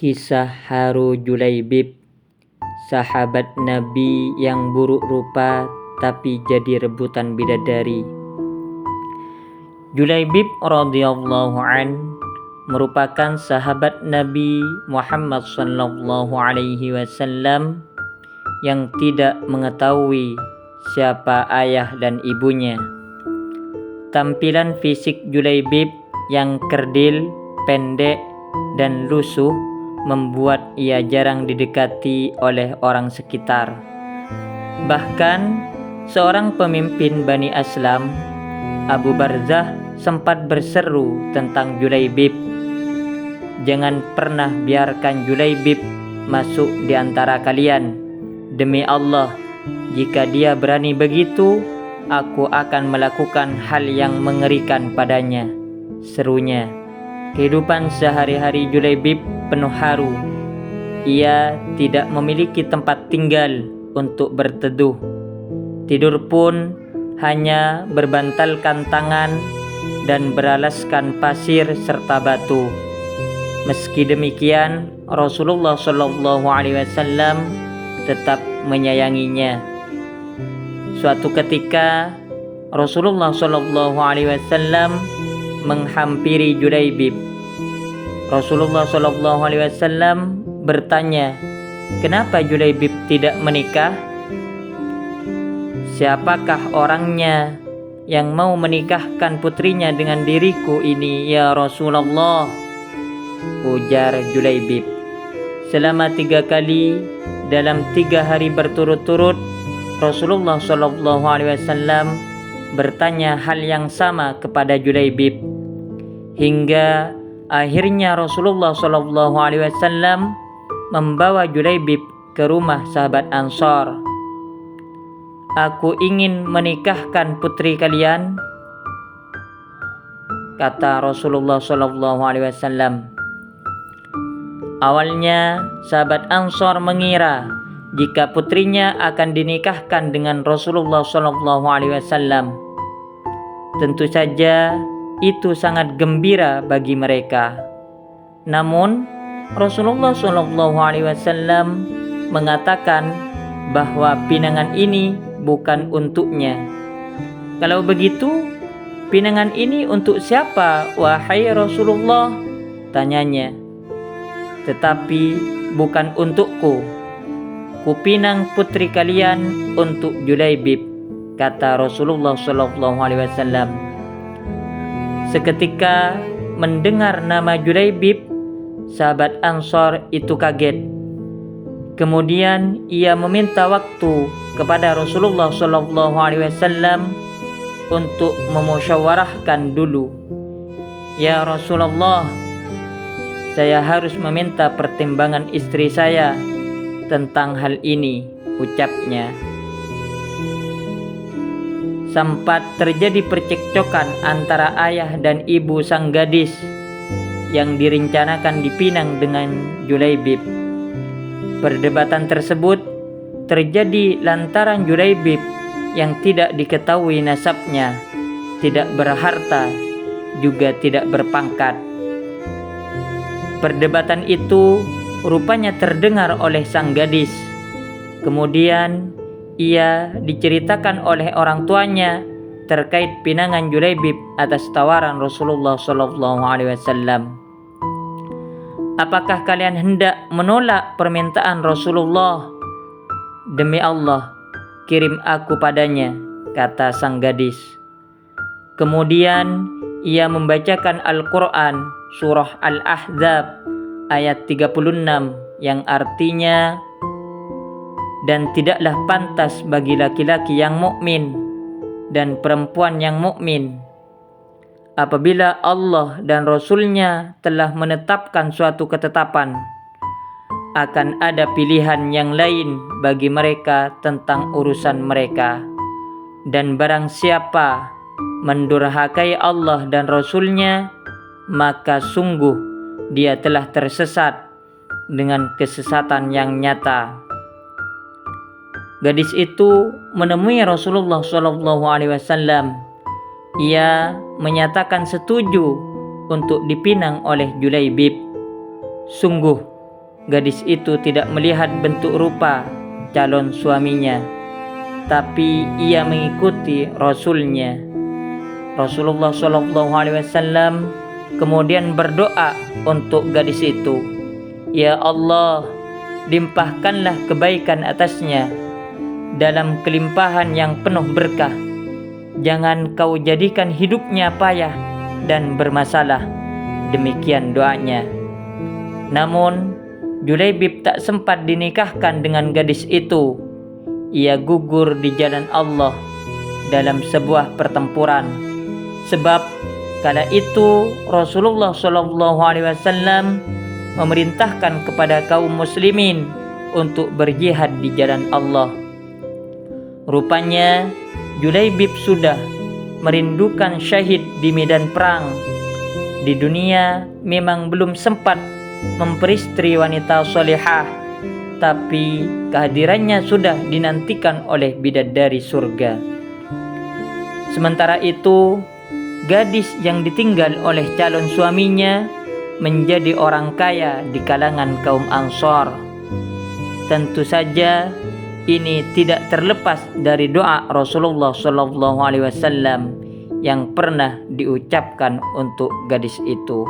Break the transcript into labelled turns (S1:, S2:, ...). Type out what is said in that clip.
S1: Kisah haru Julaibib, sahabat Nabi yang buruk rupa tapi jadi rebutan bidadari. Julaibib radhiyallahu an merupakan sahabat Nabi Muhammad sallallahu alaihi wasallam yang tidak mengetahui siapa ayah dan ibunya. Tampilan fisik Julaibib yang kerdil, pendek, dan lusuh membuat ia jarang didekati oleh orang sekitar. Bahkan seorang pemimpin Bani Aslam, Abu Barzah, sempat berseru tentang Julaibib, "Jangan pernah biarkan Julaibib masuk di antara kalian. Demi Allah, jika dia berani begitu, aku akan melakukan hal yang mengerikan padanya," serunya. Kehidupan sehari-hari Julaibib penuh haru. Ia tidak memiliki tempat tinggal untuk berteduh. Tidur pun hanya berbantalkan tangan dan beralaskan pasir serta batu. Meski demikian, Rasulullah Shallallahu Alaihi Wasallam tetap menyayanginya. Suatu ketika, Rasulullah Shallallahu Alaihi Wasallam menghampiri Julaibib. Rasulullah Shallallahu Alaihi Wasallam bertanya, "Kenapa Julaibib tidak menikah? Siapakah orangnya yang mau menikahkan putrinya dengan diriku ini, ya Rasulullah?" ujar Julaibib. Selama 3 kali dalam 3 hari berturut-turut, Rasulullah Shallallahu Alaihi Wasallam bertanya hal yang sama kepada Julaibib, hingga akhirnya Rasulullah Shallallahu Alaihi Wasallam membawa Julaibib ke rumah sahabat Ansor. "Aku ingin menikahkan putri kalian," kata Rasulullah Shallallahu Alaihi Wasallam. Awalnya sahabat Ansor mengira jika putrinya akan dinikahkan dengan Rasulullah Shallallahu Alaihi Wasallam. Tentu saja itu sangat gembira bagi mereka. Namun Rasulullah Shallallahu Alaihi Wasallam mengatakan bahwa pinangan ini bukan untuknya. "Kalau begitu, pinangan ini untuk siapa, wahai Rasulullah?" tanyanya. "Tetapi bukan untukku. Kupinang putri kalian untuk Julaibib," kata Rasulullah Shallallahu Alaihi Wasallam. Seketika mendengar nama Julaibib, sahabat Ansor itu kaget. Kemudian ia meminta waktu kepada Rasulullah Shallallahu Alaihi Wasallam untuk memusyawarahkan dulu. "Ya Rasulullah, saya harus meminta pertimbangan istri saya tentang hal ini," ucapnya. Sempat terjadi percekcokan antara ayah dan ibu sang gadis yang direncanakan dipinang dengan Julaibib. Perdebatan tersebut terjadi lantaran Julaibib yang tidak diketahui nasabnya, tidak berharta, juga tidak berpangkat. Perdebatan itu rupanya terdengar oleh sang gadis. Kemudian ia diceritakan oleh orang tuanya terkait pinangan Julaibib atas tawaran Rasulullah Shallallahu Alaihi Wasallam. "Apakah kalian hendak menolak permintaan Rasulullah? Demi Allah, kirim aku padanya," kata sang gadis. Kemudian ia membacakan Al-Quran surah Al-Ahzab ayat 36 yang artinya, "Dan tidaklah pantas bagi laki-laki yang mukmin dan perempuan yang mukmin, apabila Allah dan Rasul-Nya telah menetapkan suatu ketetapan, akan ada pilihan yang lain bagi mereka tentang urusan mereka. Dan barang siapa mendurhakai Allah dan Rasul-Nya, maka sungguh dia telah tersesat dengan kesesatan yang nyata." Gadis itu menemui Rasulullah Shallallahu Alaihi Wasallam. Ia menyatakan setuju untuk dipinang oleh Julaibib. Sungguh gadis itu tidak melihat bentuk rupa calon suaminya, tapi ia mengikuti Rasulnya. Rasulullah SAW kemudian berdoa untuk gadis itu, "Ya Allah, limpahkanlah kebaikan atasnya dalam kelimpahan yang penuh berkah. Jangan kau jadikan hidupnya payah dan bermasalah." Demikian doanya. Namun Julaibib tak sempat dinikahkan dengan gadis itu. Ia gugur di jalan Allah dalam sebuah pertempuran. Sebab kala itu Rasulullah SAW memerintahkan kepada kaum muslimin untuk berjihad di jalan Allah. Rupanya Julaibib sudah merindukan syahid di medan perang. Di dunia memang belum sempat memperistri wanita solehah, tapi kehadirannya sudah dinantikan oleh bidadari surga. Sementara itu, gadis yang ditinggal oleh calon suaminya menjadi orang kaya di kalangan kaum Ansor. Tentu saja ini tidak terlepas dari doa Rasulullah SAW yang pernah diucapkan untuk gadis itu.